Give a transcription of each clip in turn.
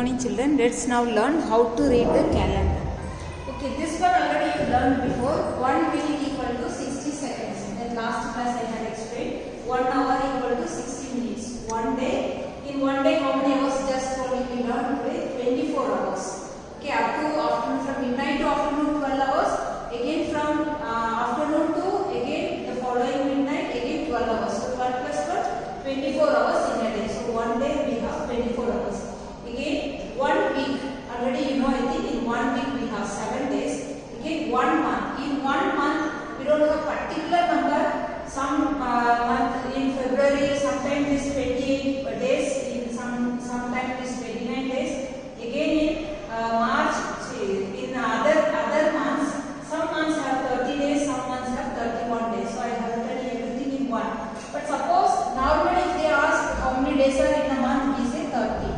morning children. Let's now learn how to read the calendar. Okay, this one already you learned before. 1 minute equal to 60 seconds. In last class I had explained. 1 hour equal to 60 minutes. 1 day. In 1 day how many hours just only we learned today? 24 hours. Okay, up to afternoon, from midnight to afternoon 12 hours. Again from afternoon to again the following midnight again 12 hours. So 12 plus 12, 24 hours in a day. So 1 day we have 24 hours. Again 1 week. Already you know, I think in 1 week we have 7 days. Again 1 month. In 1 month we don't have particular number. Some month in February sometimes is 28 days. In sometimes is 29 days. Again in March. In other months, some months have 30 days, some months have 31 days. So I have written everything in one. But suppose normally if they ask how many days are in a month, we say 30.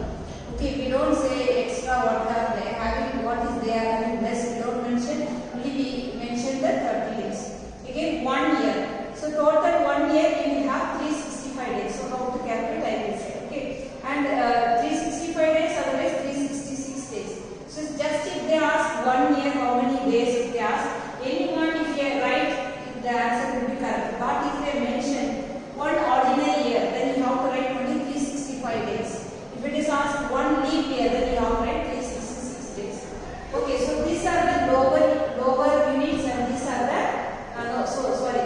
Okay, we don't say extra what are they having, what is they are having less. We don't mention. Only we mention the 30 days. Again 1 year. So total 1 year we will have 365 days. So how to calculate I will say. Okay, and 365 days, otherwise 366 days. So just if they ask 1 year how many days, if they ask anyone, if you write, the answer will be correct. But if they mention one ordinary year, then you have to write only 365 days. If it is asked one leap year, then you have to write 366 days. Okay, so these are the lower units and these are the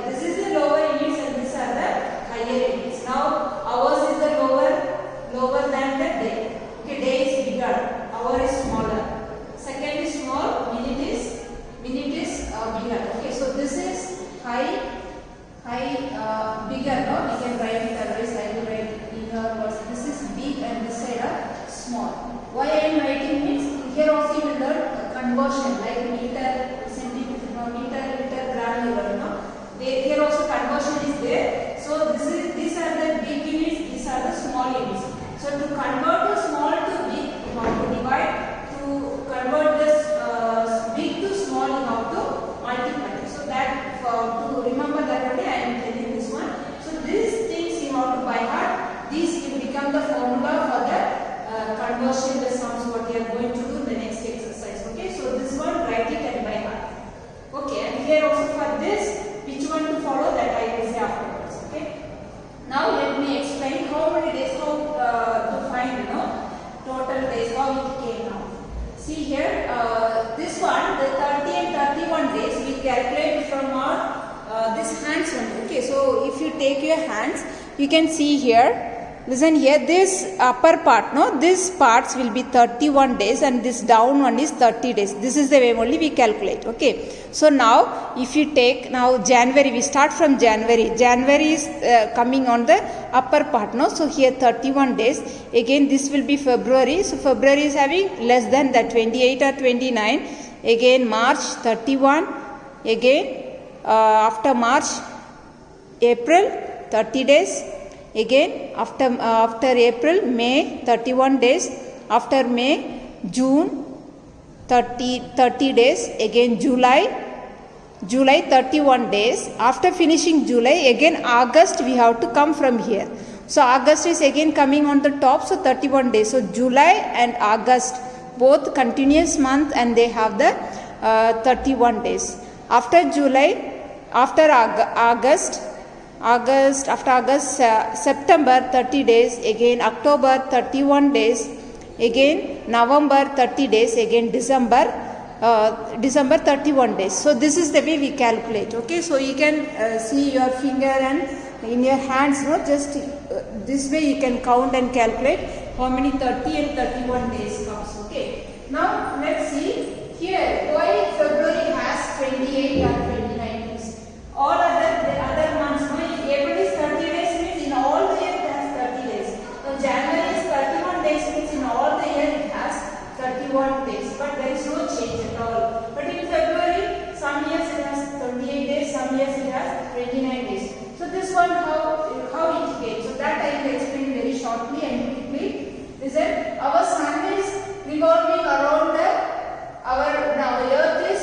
this is the lower units and these are the higher units. Now hours is the lower than the day. Okay, day is bigger, hour is smaller. Second is small, minute is bigger. Okay, so this is high, bigger. No, we can write it otherwise. I will write bigger. This is big and this side are small. Why I am writing means here also you will learn conversion like meter, centimeter, liter, gram. You learn. No, here also conversion is there. So these are the big units. These are the small units. So to convert the small to big, you have to divide. To convert this big to small, you have to multiply. So that to remember that only I am telling this one. So these things you have to by heart. These will become the formula for the conversion, the sums what you are going to do in the next exercise. Okay, so this one write it and by heart. Okay, and here also for this, which one to follow, that I will say afterwards. Okay. Now let me explain how many days, how to find total days, how it came now. See here, this one, the 30 and 31 days, we calculate from our this hands one. Okay, so if you take your hands, you can see here. Listen here, this upper part, this parts will be 31 days and this down one is 30 days. This is the way only we calculate. Okay, so now if you take now January, we start from January. January is coming on the upper part. So here 31 days. Again this will be February. So February is having less than that, 28 or 29. Again March 31. Again after March, April 30 days. Again after April, May 31 days. After May, June 30 days. Again July 31 days. After finishing July, again August we have to come from here. So August is again coming on the top, so 31 days. So July and August both continuous month and they have the 31 days. After July, after August, September 30 days, again October 31 days, again November 30 days, again December 31 days. So this is the way we calculate. Okay, so you can see your finger and in your hands, just this way you can count and calculate how many 30 and 31 days comes. Okay, now let's see here why February has 28 or 29 days. All other months, if April is 30 days means in all the year it has 30 days. So January is 31 days means in all the year it has 31 days. But there is no change at all. But in February, some years it has 28 days, some years it has 29 days. So this one how it came. So that I will explain very shortly and quickly. Listen, our sun is revolving around our earth is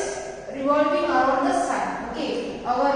revolving around the sun. Okay, our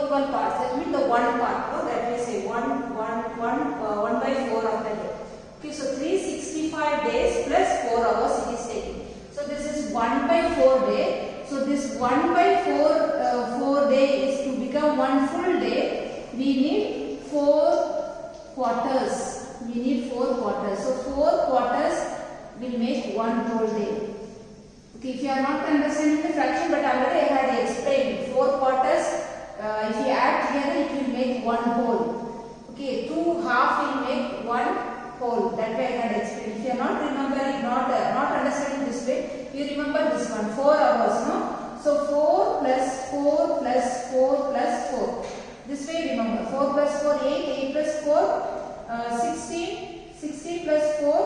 equal parts. That means the one part. No, that we say 1 by 4 of the day. Okay, so 365 days plus 4 hours it is taking. So this is 1 by 4 day. So this 1 by 4 day is to become one full day. We need 4 quarters. We need 4 quarters. So 4 quarters will make one whole day. Okay, if you are not understanding the fraction, but already I had explained 4 quarters. If you add together, it will make one whole. Okay, 2 half will make one whole. That way I had explained. If you are not remembering, not understanding this way, you remember this one. 4 hours, no? So 4 plus 4 plus 4 plus 4. This way remember. 4 plus 4, 8. 8 plus 4, 16. 16 plus 4.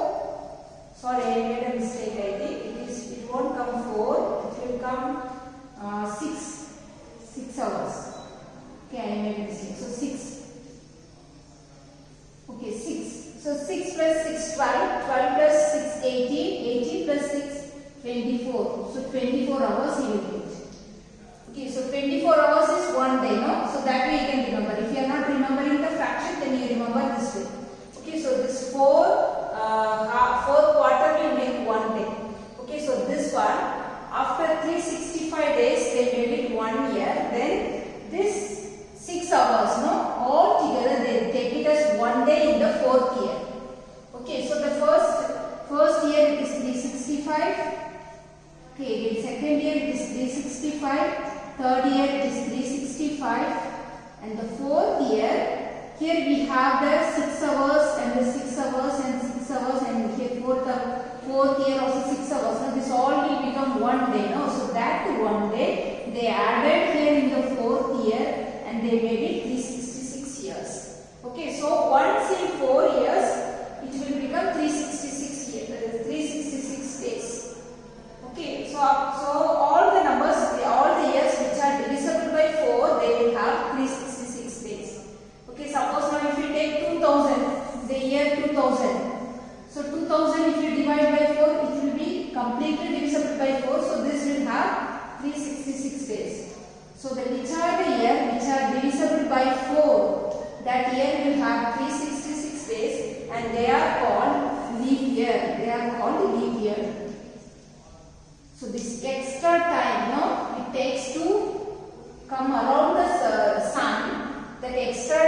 Sorry, I made a mistake. I think it won't come 4. It will come 6. 6 hours. Okay, I made a mistake. So 6. Okay, 6. So 6 plus 6, 12. 12 plus 6, 18. 18 plus 6, 24. So 24 hours you will get. Okay, so 24 hours is one day, no? So that way you can remember. If you are not remembering the fraction, then you remember this way. Okay, so this 4 quarter will make one day. Okay, so this one, after 365 days, they made it 1 year. Then this 6 hours, no? All together they take it as 1 day in the 4th year. Okay, so the first year it is 365. Okay, in second year it is 365. Third year it is 365. And the 4th year, here we have the 6 hours and the 6 hours and 6 hours, and here 4th year also 6 hours. Now this all will become 1 day, no? So that 1 day they added here in the 4th year and they made it 366 years. Okay, so once in 4 years it will become 366 days. Okay, so all the numbers, all the years which are divisible by 4, they will have 366 days. Okay, suppose now if you take 2000, the year 2000. So 2000 if you divide by 4, it will be completely divisible by 4. So this will have 366 days. So the which are the year which are divisible by 4, that year will have 366 days and they are called leap year. They are called leap year. So this extra time, no, it takes to come around the sun, that extra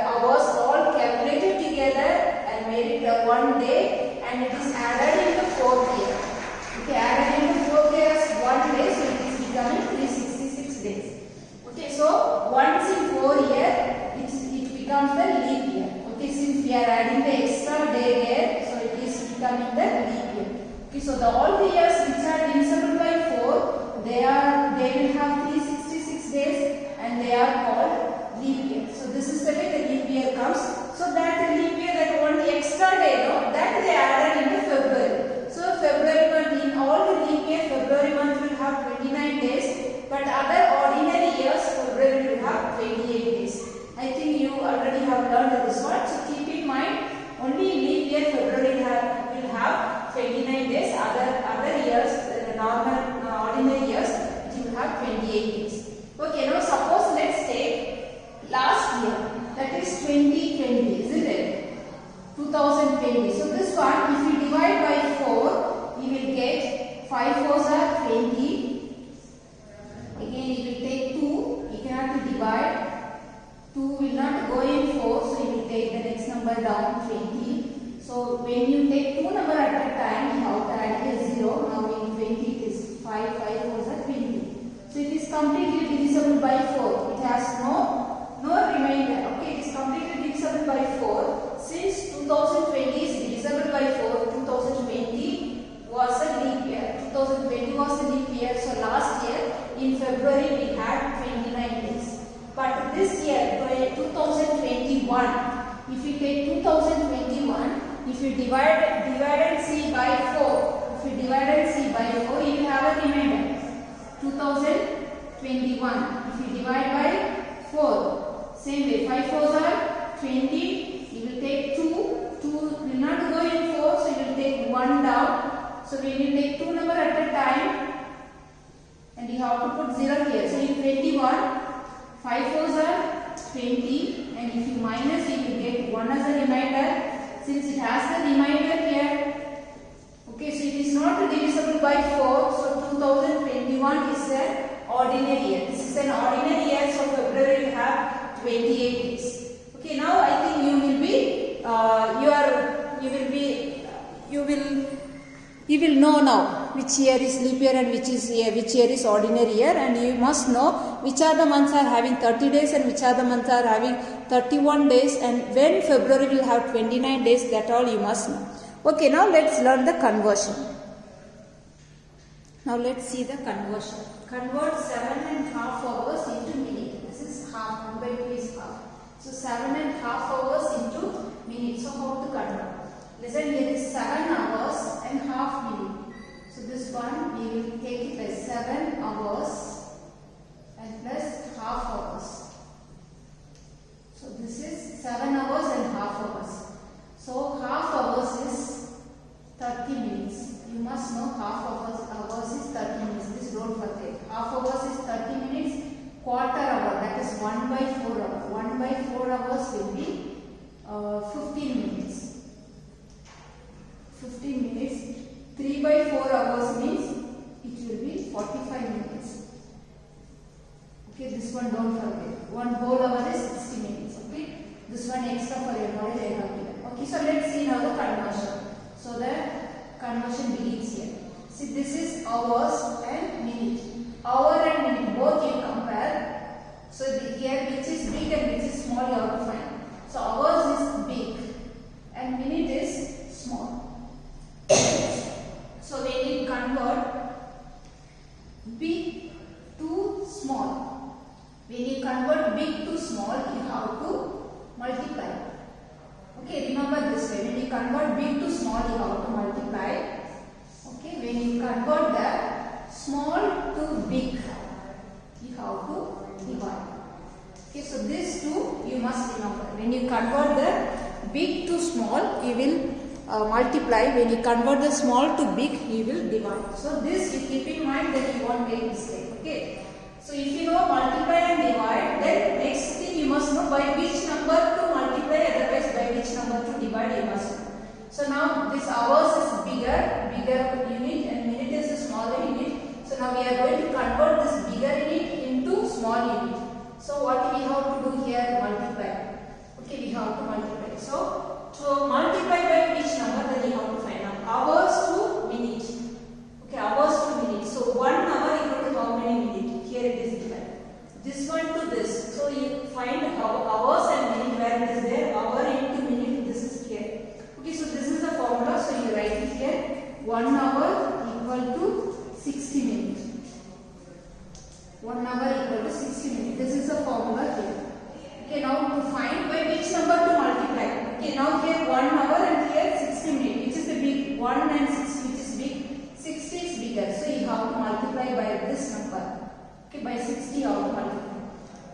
hours all calculated together and made it 1 day, and it is added in the 4th year. Okay, added in the 4th year as 1 day, so it is becoming 366 days. Okay, so once in 4 years, it becomes the leap year. Okay, since we are adding the extra day there, so it is becoming the leap year. Okay, so all the years which are divisible by 4, they will have 366 days and they are called leap year. So this is the way the leap year comes. So that the leap year, that one extra day, no, that they added in the February. So February month, in all the leap year, February month will have 29 days, but other ordinary years, February will have 28 days. I think you already have learned this one. So keep in mind, only leap year February will have 29 days. Other years, normal ordinary years, it will have 28 days. Okay, now suppose let's take last year, that is 2020, isn't it? 2020. So this one, if we divide by 4, we will get 5 4s are 20. Again, you will take 2. You can have to divide. 2 will not go in 4, so you will take the next number down, 20. So when you take 2 number at a time, you have to add a 0. Now in 20 it is 5 4s are 20. So it is completely divisible by 4. It has no remainder. Okay, it is completely divisible by 4. Since 2020 is divisible by 4, 2020 was a leap year. 2020 was a leap year. So last year in February we had 29 days. But this year, 2021, if you take 2021, if you divide and see by 4, if you divide and see by 4, you will have a remainder. 2021, if you divide by 4, same way, 5 4s are 20, you will take 2, 2 will not go in 4, so you will take 1 down. So when you take 2 number at a time, and you have to put 0 here. So in 21, 5 4s are 20, and if you minus, you will get 1 as a remainder. Since it has the remainder here, okay, so it is not divisible by 4. So 2021 is an ordinary year. This is an ordinary year, so February will have 28 days. Okay, now I think you will know now which year is leap year and which year is ordinary year, and you must know which are the months are having 30 days and which are the months are having 31 days, and when February will have 29 days, that all you must know. Okay, now let's learn the conversion. Now let's see the conversion. Convert 7.5 hours into minute. This is half, 1 by 2 is half. So 7.5 hours into minute. So how to convert? Listen, here is 7 hours and half minute. So this one we will take it as 7 hours and plus half hours. So this is 7 hours and half hours. So half hours is 30 minutes. You must know half hours is 30 minutes. This don't forget. Half hours is 30 minutes. Quarter hour, that is 1 by 4 hours. 1 by 4 hours will be 15 minutes. 15 minutes. 3 by 4 hours means it will be 45 minutes. Okay, this one don't forget. 1 whole hour is 60 minutes. Okay, this one extra for your knowledge I have given. Okay, so let's see now the conversion. So the conversion begins here. See, this is hours and minute. Hour and minute both you compare. So here which is big and which is small you have to find. So hours is big and minute is small. So when you convert big to small, when you convert big to small, you have to multiply. Okay, remember this way. When you convert big to small, you have to multiply. Okay, when you convert the small to big, you have to divide. Okay, so these two you must remember. When you convert the big to small, you will multiply. When you convert the small to big, you will divide. So this you keep in mind that you won't make mistake. Okay. So if you know multiply and divide, then next thing you must know by which number to multiply, otherwise by which number to divide you must know. So now this hours is bigger unit and minute is a smaller unit. So now we are going to convert this bigger unit into small unit. So what we have to do here? Multiply. Okay, we have to multiply. So to multiply by which number, then you have to find out. Hours to minute. Okay, hours to minute. So 1 hour equal to how many minutes? Here it is given. This one to this. So you find hours and minute where it is there. Hour into minute. This is here. Okay, so this is the formula. So you write it here. 1 hour equal to 60 minutes. 1 hour equal to 60 minutes. This is the formula here. Okay, now to find by which number to multiply. Okay, now here 1 hour and here 60 minutes. Which is the big? 1 and 6, which is big? 60 is bigger. So you have to multiply by this number. Okay, by 60 you have to multiply.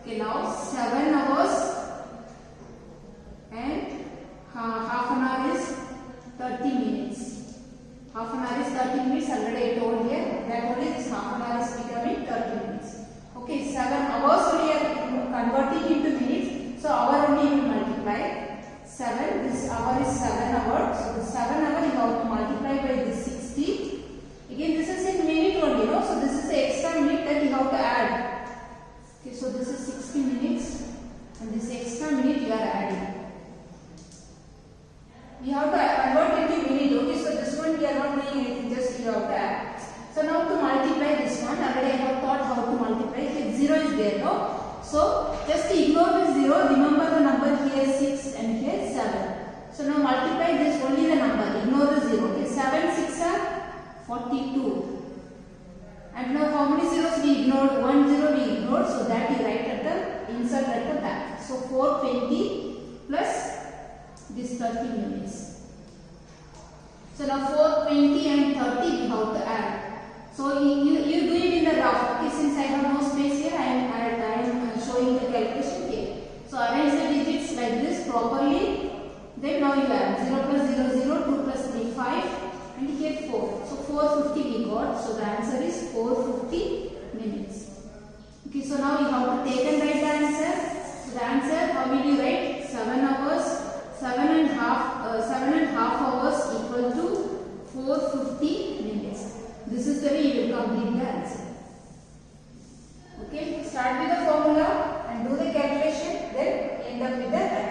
Okay, now 7 hours and half an hour is 30 minutes. Half an hour is 30 minutes. Already I told here that only this half an hour is becoming 30 minutes. Okay, 7 hours we are converting into minutes. So hour only you will multiply. 7, this hour is 7 hours. So the 7 hour you have to multiply by this 60. Again this is in minute only, no? So this is the extra minute that you have to add. Okay, so this is 60 minutes and this extra minute you are adding. We have to convert into minute. Okay, so this one we are not doing anything, just you have to add. So now to multiply this one, already I have taught how to multiply. If 0 is there, no? So just ignore the 0. Remember the number here 6 and here 7. So now multiply this only the number. Ignore the 0. Okay, 7 6 are 42. And now how many zeros we ignored? 1 0 we ignored. So that you write at the insert at the back. So 420 plus this 30 minutes. So now 420 and 30 we have to add. So you do it in the rough. Okay, since I have no space here, I am showing the calculation here. So arrange the digits like this properly. Then now you add 0 plus 0 0, 2 plus 3 5 and here 4. So 450 we got. So the answer is 450 minutes. Okay, so now you have to take and write the answer. So the answer how will you write? 7 hours, 7.5 hours equal to 450 minutes. This is the way you will complete the answer. Okay, start with the formula and do the calculation, then end up with the answer.